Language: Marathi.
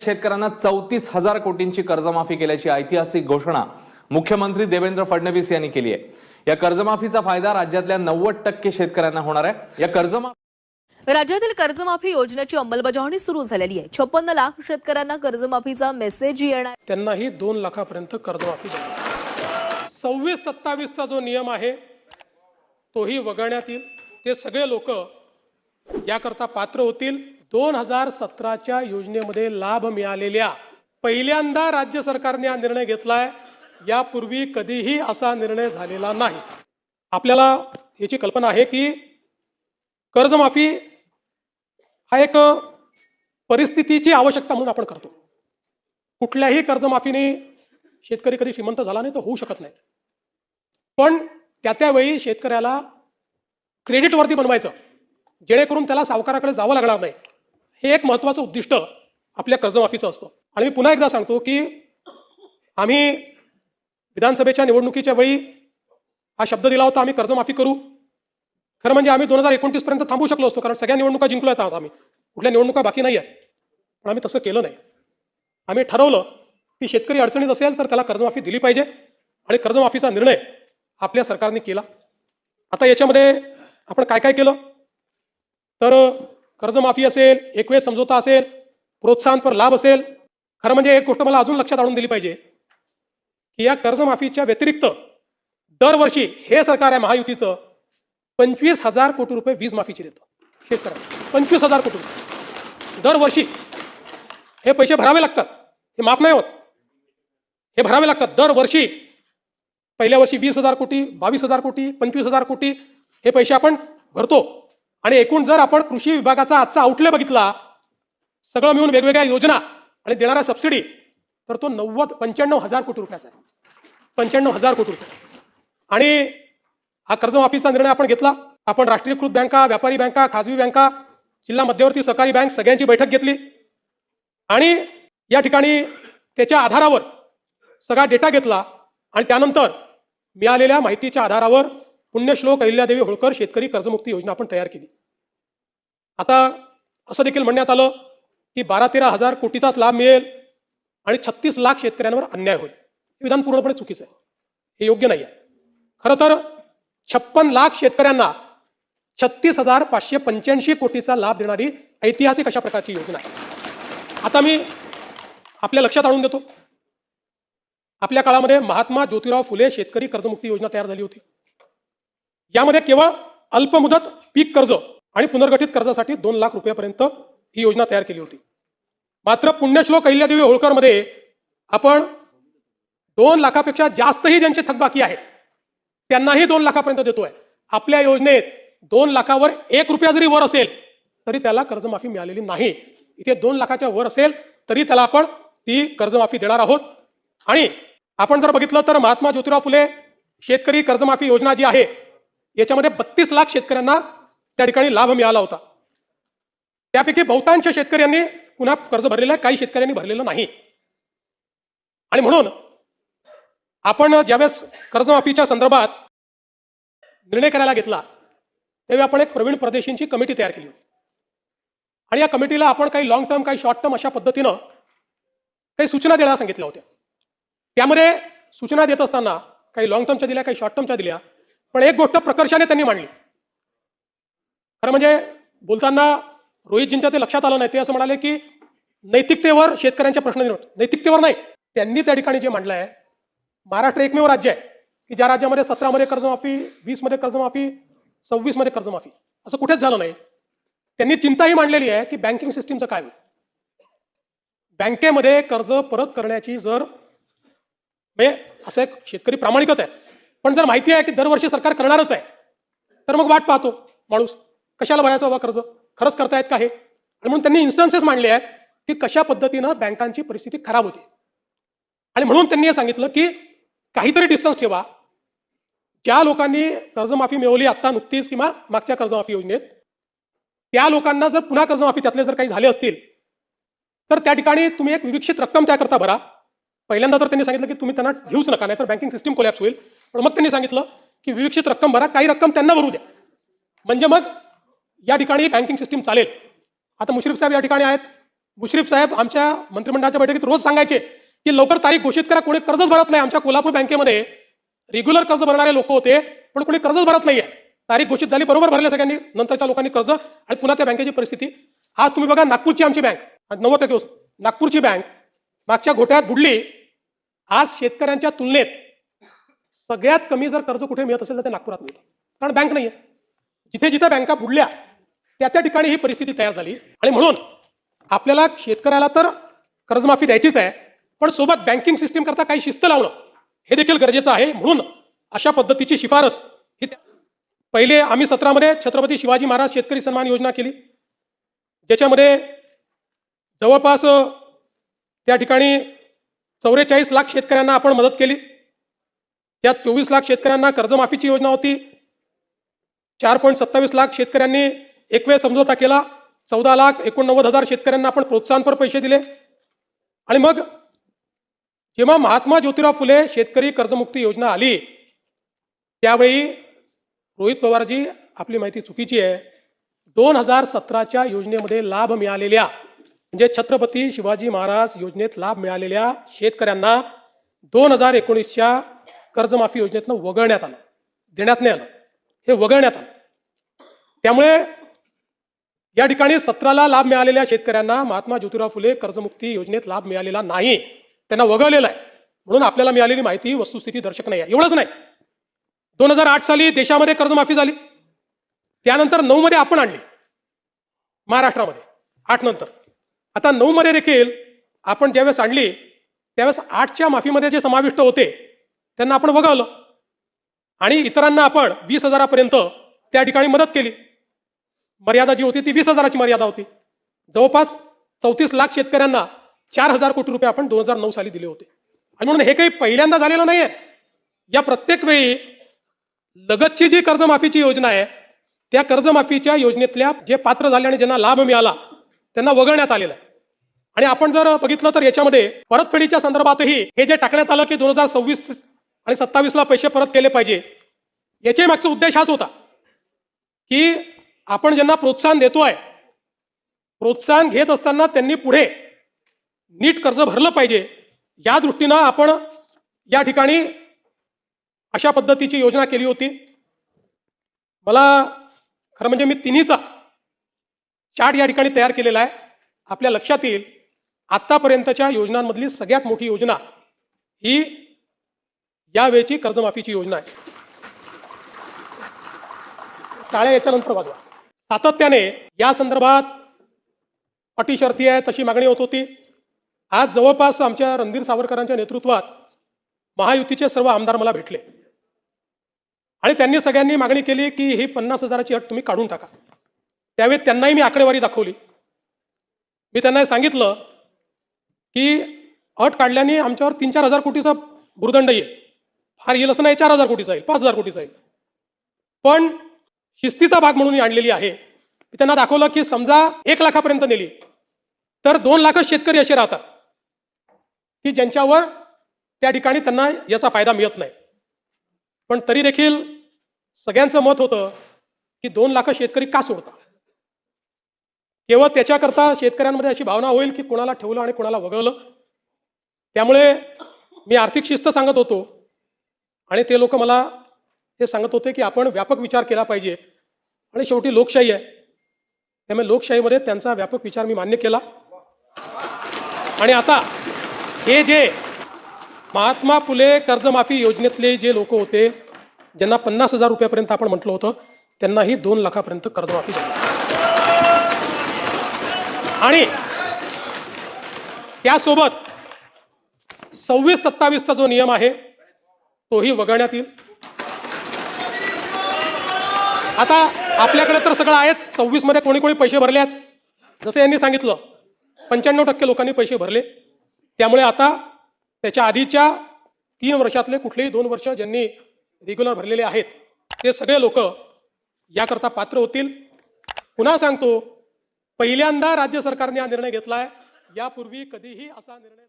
शेतकऱ्यांना 34,000 कोटींची कर्जमाफी केल्याची ऐतिहासिक घोषणा मुख्यमंत्री देवेंद्र फडणवीस यांनी केली आहे। या कर्जमाफीचा फायदा राज्यातल्या 90% शेतकऱ्यांना होणार आहे। या राज्यातील कर्जमाफी योजनेची अंमलबजावणी सुरू झालेली आहे। 56 लाख शेतकऱ्यांना कर्जमाफीचा मेसेज येणार, त्यांनाही 2 लाखापर्यंत कर्जमाफी देणार। 26-27 चा जो नियम आहे तोही वगळण्यात येईल। ते सगळे लोक याकरता पात्र होतील। 2017च्या योजनेमध्ये लाभ मिळालेल्या पहिल्यांदा राज्य सरकारने हा निर्णय घेतलाय। यापूर्वी कधीही असा निर्णय झालेला नाही। आपल्याला याची कल्पना आहे की कर्जमाफी हा एक परिस्थितीची आवश्यकता म्हणून आपण करतो। कुठल्याही कर्जमाफीने शेतकरी कधी श्रीमंत झाला नाही, तो होऊ शकत नाही। पण त्यावेळी शेतकऱ्याला क्रेडिटवरती बनवायचं, जेणेकरून त्याला सावकाराकडे जावं लागणार नाही, हे एक महत्त्वाचं उद्दिष्ट आपल्या कर्जमाफीचं असतं। आणि मी पुन्हा एकदा सांगतो की आम्ही विधानसभेच्या निवडणुकीच्या वेळी हा शब्द दिला होता, आम्ही कर्जमाफी करू। खरं म्हणजे आम्ही 2029 पर्यंत थांबू शकलो असतो, कारण सगळ्या निवडणुका जिंकलो आहोत आम्ही, कुठल्या निवडणुका बाकी नाही आहेत। पण आम्ही तसं केलं नाही। आम्ही ठरवलं की शेतकरी अडचणीत असेल तर त्याला कर्जमाफी दिली पाहिजे, आणि कर्जमाफीचा निर्णय आपल्या सरकारने केला। आता याच्यामध्ये आपण काय काय केलं तर कर्जमाफी असेल, एकवेळ समझोता असेल, प्रोत्साहनपर लाभ असेल। खरं म्हणजे एक गोष्ट मला अजून लक्षात आणून दिली पाहिजे की या कर्जमाफीच्या व्यतिरिक्त दरवर्षी हे सरकार आहे महायुतीचं 25,000 कोटी रुपये वीज माफीची देतं शेतकऱ्यांना। 25,000 कोटी रुपये दरवर्षी। हे पैसे भरावे लागतात, हे माफ नाही होत, हे भरावे लागतात दरवर्षी। पहिल्या वर्षी 20,000 कोटी, 22,000 कोटी, 25,000 कोटी हे पैसे आपण भरतो। आणि एकूण जर आपण कृषी विभागाचा आजचा आउटले बघितला, सगळं मिळून वेगवेगळ्या योजना आणि देणाऱ्या सबसिडी, तर तो 95,000 कोटी रुपयाचा आहे। 95,000 कोटी रुपये। आणि हा कर्जमाफीचा निर्णय आपण घेतला। आपण राष्ट्रीयकृत बँका, व्यापारी बँका, खाजगी बँका, जिल्हा मध्यवर्ती सहकारी बँक सगळ्यांची बैठक घेतली, आणि या ठिकाणी त्याच्या आधारावर सगळा डेटा घेतला, आणि त्यानंतर मिळालेल्या माहितीच्या आधारावर पुण्यश्लोक अहिल्यादेवी होळकर शेतकरी कर्जमुक्ती योजना आपण तयार केली। आता असं देखील म्हणण्यात आलं की 12-13 हजार कोटीचाच लाभ मिळेल आणि 36 लाख शेतकऱ्यांवर अन्याय होईल। हे विधान पूर्णपणे चुकीचं आहे, हे योग्य नाही आहे। खरं तर 56 लाख शेतकऱ्यांना 36,585 कोटीचा लाभ देणारी ऐतिहासिक अशा प्रकारची योजना आहे। आता मी आपल्या लक्षात आणून देतो, आपल्या काळामध्ये महात्मा ज्योतिराव फुले शेतकरी कर्जमुक्ती योजना तयार झाली होती। यामध्ये केवळ अल्पमुदत पीक कर्ज आणि पुनर्गठित कर्जासाठी 2 लाख रुपयापर्यंत ही योजना तयार केली होती। मात्र पुण्यश्लोक अहिल्यादेवी होळकर मध्ये आपण 2 लाखापेक्षा जास्तही ज्यांचे थकबाकी आहे त्यांनाही 2 लाखापर्यंत देतोय। आपल्या योजनेत 2 लाखावर 1 रुपया जरी वर असेल तरी त्याला कर्जमाफी मिळालेली नाही। इथे 2 लाखाच्या वर असेल तरी त्याला आपण ती कर्जमाफी देणार आहोत। आणि आपण जर बघितलं तर महात्मा ज्योतिराव फुले शेतकरी कर्जमाफी योजना जी आहे याच्यामध्ये 32 लाख शेतकऱ्यांना त्या ठिकाणी लाभ मिळाला होता। त्यापैकी बहुतांश शेतकऱ्यांनी पुन्हा कर्ज भरलेलं आहे, काही शेतकऱ्यांनी भरलेलं नाही। आणि म्हणून आपण ज्यावेळेस कर्जमाफीच्या संदर्भात निर्णय करायला घेतला त्यावेळी आपण एक प्रवीण परदेशींची कमिटी तयार केली होती, आणि या कमिटीला आपण काही लॉंग टर्म, काही शॉर्ट टर्म अशा पद्धतीनं काही सूचना द्यायला सांगितल्या होत्या। त्यामध्ये सूचना देत असताना काही लॉंग टर्मच्या दिल्या, काही शॉर्ट टर्मच्या दिल्या, पण एक गोष्ट प्रकर्षाने त्यांनी मांडली। खरं म्हणजे बोलताना रोहितजींच्या ते लक्षात आलं नाही, ते असं म्हणाले की नैतिकतेवर शेतकऱ्यांचे प्रश्न निर्माण। नैतिकतेवर नाही, त्यांनी त्या ठिकाणी जे मांडलं आहे, महाराष्ट्र एकमेव राज्य आहे की ज्या राज्यामध्ये 17 मध्ये कर्जमाफी, 20 मध्ये कर्जमाफी, 26 मध्ये कर्जमाफी, असं कुठेच झालं नाही। त्यांनी चिंताही मांडलेली आहे की बँकिंग सिस्टीमचं काय होईल। बँकेमध्ये कर्ज परत करण्याची जर म्हणजे असं एक शेतकरी प्रामाणिकच आहे, पण जर माहिती आहे की दरवर्षी सरकार करणारच आहे तर मग वाट पाहतो माणूस, कशाला भरायचं बाबा कर्ज, खरंच करतायत का हे। आणि म्हणून त्यांनी इन्स्टन्सेस मांडले आहेत की कशा पद्धतीनं बँकांची परिस्थिती खराब होते। आणि म्हणून त्यांनी हे सांगितलं की काहीतरी डिस्टन्स ठेवा। ज्या लोकांनी कर्जमाफी मिळवली आता नुकतीच किंवा मागच्या कर्जमाफी योजनेत, त्या लोकांना जर पुन्हा कर्जमाफी त्यातले जर काही झाले असतील तर त्या ठिकाणी तुम्ही एक विविक्षित रक्कम त्याकरता भरा। पहिल्यांदा तर त्यांनी सांगितलं की तुम्ही त्यांना घेऊच नका, नाही तर बँकिंग सिस्टीम कोलॅप्स होईल। पण मग त्यांनी सांगितलं की विविक्षित रक्कम भरा, काही रक्कम त्यांना भरू द्या, म्हणजे मग या ठिकाणी बँकिंग सिस्टीम चालेल। आता मुश्रीफ साहेब या ठिकाणी आहेत, मुश्रीफ साहेब आमच्या मंत्रिमंडळाच्या बैठकीत रोज सांगायचे की लवकर तारीख घोषित करा, कोणी कर्जच भरत नाही. आमच्या कोल्हापूर बँकेमध्ये रेग्युलर कर्ज भरणारे लोक होते, पण कोणी कर्जच भरत नाहीये. तारीख घोषित झाली, बरोबर भरले सगळ्यांनी, नंतरच्या लोकांनी कर्ज, आणि पुन्हा त्या बँकेची परिस्थिती. आज तुम्ही बघा, नागपूरची आमची बँक 90% नागपूरची बँक मागच्या घोटाळ्यात बुडली. आज शेतकऱ्यांच्या तुलनेत सगळ्यात कमी जर कर्ज कुठे मिळत असेल तर ते नागपुरात मिळतं, कारण बँक नाहीये. जिथे जिथे बँका बुडल्या त्या ठिकाणी ही परिस्थिती तयार झाली. आणि म्हणून आपल्याला शेतकऱ्याला तर कर्जमाफी द्यायचीच आहे, पण सोबत बँकिंग सिस्टीम करता काही शिस्त लावणं हे देखील गरजेचं आहे. म्हणून अशा पद्धतीची शिफारस ही पहिले आम्ही 17 मध्ये छत्रपती शिवाजी महाराज शेतकरी सन्मान योजना केली, ज्याच्यामध्ये जवळपास त्या ठिकाणी 44 लाख शेतकऱ्यांना आपण मदत केली. त्यात 24 लाख शेतकऱ्यांना कर्जमाफीची योजना होती. 4.27 लाख शेतकऱ्यांनी एक वेळ समझोता केला. 14,89,000 शेतकऱ्यांना आपण प्रोत्साहनपर पैसे दिले. आणि मग जेव्हा महात्मा ज्योतिराव फुले शेतकरी कर्जमुक्ती योजना आली, त्यावेळी रोहित पवारजी, आपली माहिती चुकीची आहे, 2017च्या योजनेमध्ये लाभ मिळालेल्या, म्हणजे छत्रपती शिवाजी महाराज योजनेत लाभ मिळालेल्या शेतकऱ्यांना 2019च्या कर्जमाफी योजनेतनं वगळण्यात आलं, देण्यात नाही आलं, हे वगळण्यात आलं. त्यामुळे या ठिकाणी 17ला लाभ मिळालेल्या शेतकऱ्यांना महात्मा ज्योतिराव फुले कर्जमुक्ती योजनेत लाभ मिळालेला नाही, त्यांना वगळलेला आहे. म्हणून आपल्याला मिळालेली माहिती वस्तुस्थिती दर्शक नाही आहे. एवढंच नाही, 2008 साली देशामध्ये कर्जमाफी झाली, त्यानंतर 9 मध्ये आपण आणली महाराष्ट्रामध्ये, 8 नंतर. आता 9 मध्ये देखील आपण ज्यावेळेस आणली त्यावेळेस 8च्या माफीमध्ये जे समाविष्ट होते त्यांना आपण वगळलं, आणि इतरांना आपण 20,000पर्यंत त्या ठिकाणी मदत केली. मर्यादा जी होती ती 20,000ची मर्यादा होती. जवळपास 34 लाख शेतकऱ्यांना 4,000 कोटी रुपये आपण 2009 साली दिले होते. आणि म्हणून हे काही पहिल्यांदा झालेलं नाहीये. या प्रत्येक वेळी लगतची जी कर्जमाफीची योजना आहे त्या कर्जमाफीच्या योजनेतल्या जे पात्र झाले आणि ज्यांना लाभ मिळाला त्यांना वगळण्यात आलेलं आहे. आणि आपण जर बघितलं तर याच्यामध्ये परतफेडीच्या संदर्भातही हे जे टाकण्यात आलं की 2026 आणि 27ला पैसे परत केले पाहिजे, याच्या मागचा उद्देश हाच होता की आपण ज्यांना प्रोत्साहन देतोय, प्रोत्साहन घेत असताना त्यांनी पुढे नीट कर्ज भरलं पाहिजे, या दृष्टीनं आपण या ठिकाणी अशा पद्धतीची योजना केली होती. मला खरं म्हणजे मी तिन्हीचा चार्ट या ठिकाणी तयार केलेला आहे. आपल्या लक्षात येईल आतापर्यंतच्या योजनांमधली सगळ्यात मोठी योजना ही यावेळची कर्जमाफीची योजना आहे. टाळ्या याच्यानंतर वाजवा. सातत्याने या संदर्भात अटी शर्ती आहे तशी मागणी होत होती. आज जवळपास आमच्या रणधीर सावरकरांच्या नेतृत्वात महायुतीचे सर्व आमदार मला भेटले आणि त्यांनी सगळ्यांनी मागणी केली की ही 50,000ची अट तुम्ही काढून टाका. त्यावेळी त्यांनाही मी आकडेवारी दाखवली. मी त्यांना सांगितलं की अट काढल्याने आमच्यावर 3-4 हजार कोटीचा भुर्दंड येईल. फार येईल असं नाही, 4,000 कोटीचा येईल, 5,000 कोटीचा येईल, पण शिस्तीचा भाग म्हणून आणलेली आहे. मी त्यांना दाखवलं की समजा 1 लाखापर्यंत नेली तर 2 लाखच शेतकरी असे राहतात की ज्यांच्यावर त्या ठिकाणी त्यांना याचा फायदा मिळत नाही. पण तरी देखील सगळ्यांचं मत होतं की 2 लाख शेतकरी का सोडतात. केवळ त्याच्याकरता शेतकऱ्यांमध्ये अशी भावना होईल की कोणाला ठेवलं आणि कोणाला वगळलं. त्यामुळे मी आर्थिक शिस्त सांगत होतो आणि ते लोक मला हे सांगत होते की आपण व्यापक विचार केला पाहिजे, आणि शेवटी लोकशाही आहे, त्यामुळे लोकशाहीमध्ये त्यांचा व्यापक विचार मी मान्य केला. आणि आता हे जे महात्मा फुले कर्जमाफी योजनेतले जे लोक होते ज्यांना 50,000 रुपयापर्यंत आपण म्हटलं होतं त्यांनाही 2 लाखापर्यंत कर्जमाफी झाली. आणि त्यासोबत 26-27चा जो नियम आहे तोही वगळण्यात येईल. आता आपल्याकडे तर सगळं आहेच. 26 मध्ये कोणी कोणी पैसे भरले आहेत, जसं यांनी सांगितलं 95% लोकांनी पैसे भरले. त्यामुळे आता त्याच्या आधीच्या 3 वर्षातले कुठलेही 2 वर्ष ज्यांनी रेग्युलर भरलेले आहेत ते सगळे लोक याकरता पात्र होतील. पुन्हा सांगतो, पहिल्यांदा राज्य सरकारने हा निर्णय घेतलाय, यापूर्वी कधीही असा निर्णय